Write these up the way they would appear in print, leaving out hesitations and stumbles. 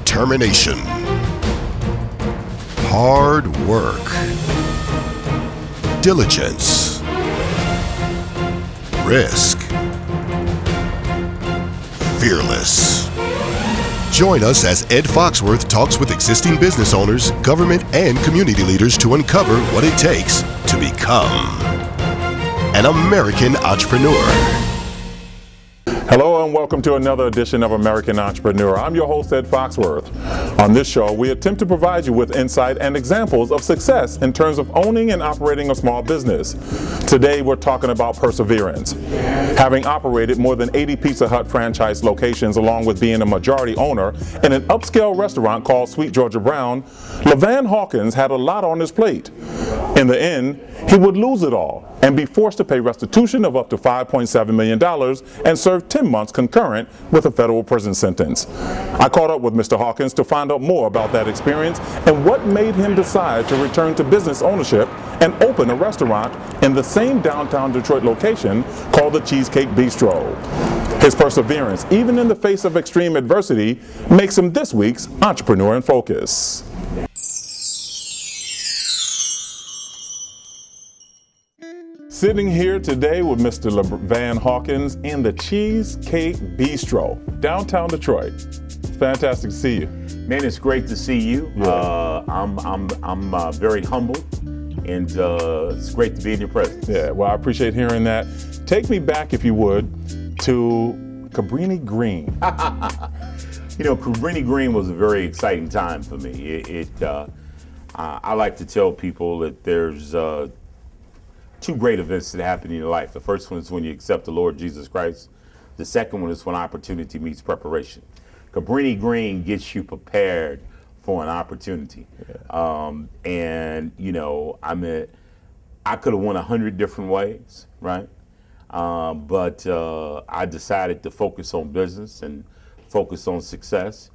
determination, hard work, diligence, risk, fearless. Join us as Ed Foxworth talks with existing business owners, government, and community leaders to uncover what it takes to become an American entrepreneur. Hello and welcome to another edition of American Entrepreneur. I'm your host, Ed Foxworth. On this show, we attempt to provide you with insight and examples of success in terms of owning and operating a small business. Today, we're talking about perseverance. Having operated more than 80 Pizza Hut franchise locations along with being a majority owner in an upscale restaurant called Sweet Georgia Brown, LaVan Hawkins had a lot on his plate. In the end, he would lose it all and be forced to pay restitution of up to $5.7 million and serve 10 months concurrent with a federal prison sentence. I caught up with Mr. Hawkins to find out more about that experience and what made him decide to return to business ownership and open a restaurant in the same downtown Detroit location called the Cheesecake Bistro. His perseverance, even in the face of extreme adversity, makes him this week's Entrepreneur in Focus. Sitting here today with Mr. LaVan Hawkins in the Cheesecake Bistro, downtown Detroit. It's fantastic to see you. Man, it's great to see you. Yeah. I'm very humbled, and it's great to be in your presence. Yeah, well, I appreciate hearing that. Take me back, if you would, to Cabrini Green. You know, Cabrini Green was a very exciting time for me. I like to tell people that there's two great events that happen in your life. The first one is when you accept the Lord Jesus Christ. The second one is when opportunity meets preparation. Cabrini Green gets you prepared for an opportunity. Yeah. And, you know, I could have went 100 different ways, right? But I decided to focus on business and focus on success.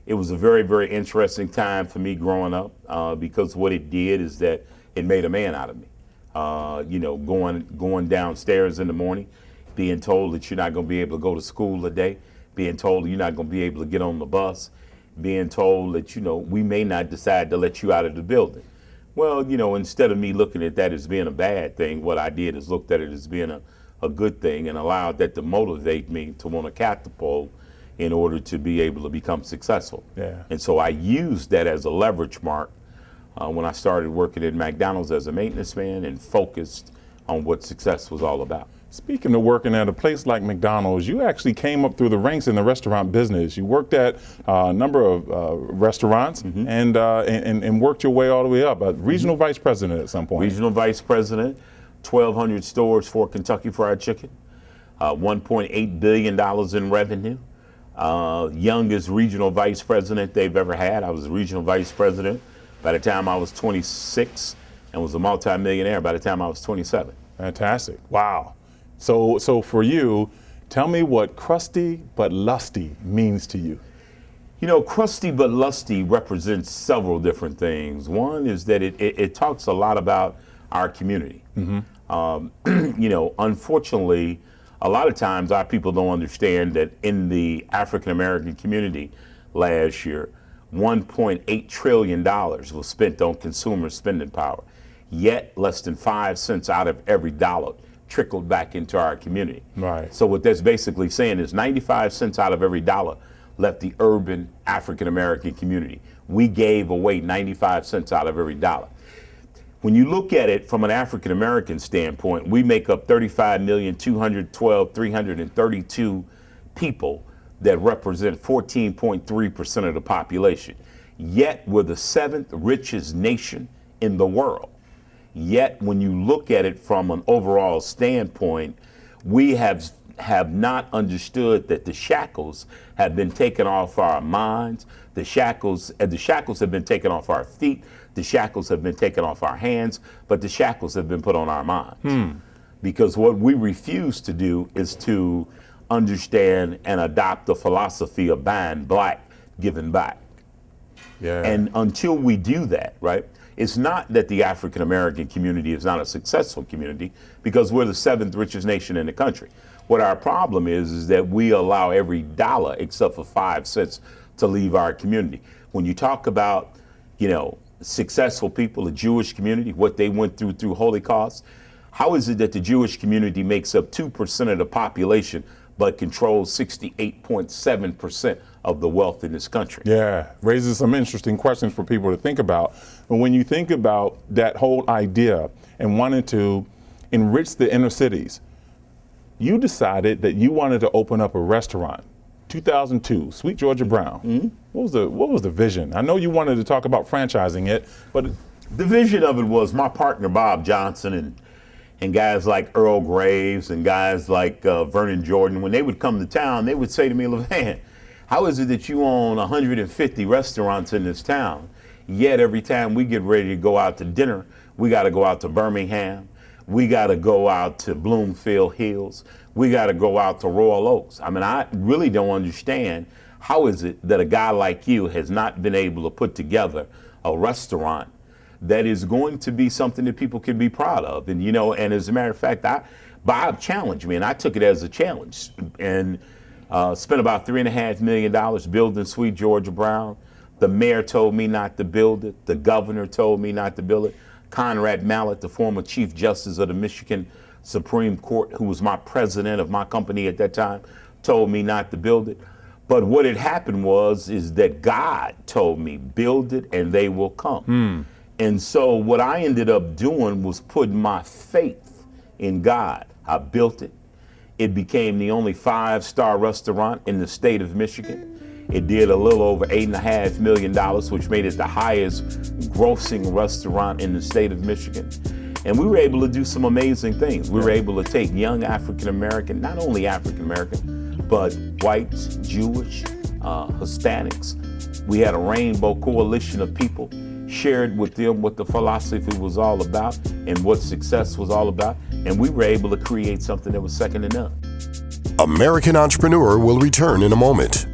It was a very, very interesting time for me growing up because what it did is that it made a man out of me. You know, going downstairs in the morning, being told that you're not going to be able to go to school today, being told you're not going to be able to get on the bus, being told that, you know, we may not decide to let you out of the building. Well, you know, instead of me looking at that as being a bad thing, what I did is looked at it as being a good thing and allowed that to motivate me to want to catapult in order to be able to become successful. Yeah. And so I used that as a leverage mark when I started working at McDonald's as a maintenance man and focused on what success was all about. Speaking of working at a place like McDonald's, you actually came up through the ranks in the restaurant business. You worked at a number of restaurants and worked your way all the way up. Regional vice president at some point. Regional vice president, 1,200 stores for Kentucky Fried Chicken, $1.8 billion in revenue. Youngest regional vice president they've ever had. I was regional vice president by the time I was 26 and was a multimillionaire by the time I was 27. Fantastic. Wow. So for you, tell me what crusty but lusty means to you. You know, crusty but lusty represents several different things. One is that it talks a lot about our community. Mm-hmm. You know, unfortunately, a lot of times our people don't understand that in the African American community last year, $1.8 trillion was spent on consumer spending power, yet less than 5 cents out of every dollar trickled back into our community. Right. So what that's basically saying is 95 cents out of every dollar left the urban African American community. We gave away 95 cents out of every dollar. When you look at it from an African American standpoint, we make up 35,212,332 people that represent 14.3% of the population. Yet we're the 7th richest nation in the world. Yet when you look at it from an overall standpoint, we have not understood that the shackles have been taken off our minds. The shackles have been taken off our feet. The shackles have been taken off our hands, but the shackles have been put on our minds. Because what we refuse to do is to understand and adopt the philosophy of buying black, giving back. Yeah. And until we do that, right, it's not that the African American community is not a successful community, because we're the 7th richest nation in the country. What our problem is that we allow every dollar except for 5 cents to leave our community. When you talk about, successful people, the Jewish community, what they went through Holocaust, how is it that the Jewish community makes up 2% of the population but controls 68.7% of the wealth in this country? Yeah, raises some interesting questions for people to think about. But when you think about that whole idea and wanting to enrich the inner cities, you decided that you wanted to open up a restaurant. 2002, Sweet Georgia Brown. Mm-hmm. What was the vision? I know you wanted to talk about franchising it, but the vision of it was my partner Bob Johnson and guys like Earl Graves and guys like Vernon Jordan. When they would come to town, they would say to me, LaVan, how is it that you own 150 restaurants in this town, yet every time we get ready to go out to dinner, we got to go out to Birmingham, we got to go out to Bloomfield Hills, we got to go out to Royal Oaks. I mean, I really don't understand how is it that a guy like you has not been able to put together a restaurant that is going to be something that people can be proud of. And, and as a matter of fact, Bob challenged me, and I took it as a challenge, and spent about $3.5 million building Sweet Georgia Brown. The mayor told me not to build it. The governor told me not to build it. Conrad Mallett, the former Chief Justice of the Michigan Supreme Court, who was my president of my company at that time, told me not to build it. But what had happened is that God told me, build it and they will come. And so what I ended up doing was putting my faith in God. I built it. It became the only 5-star restaurant in the state of Michigan. It did a little over $8.5 million, which made it the highest grossing restaurant in the state of Michigan. And we were able to do some amazing things. We were able to take young African American, not only African American, but whites, Jewish, Hispanics. We had a rainbow coalition of people, shared with them what the philosophy was all about and what success was all about. And we were able to create something that was second to none. American Entrepreneur will return in a moment.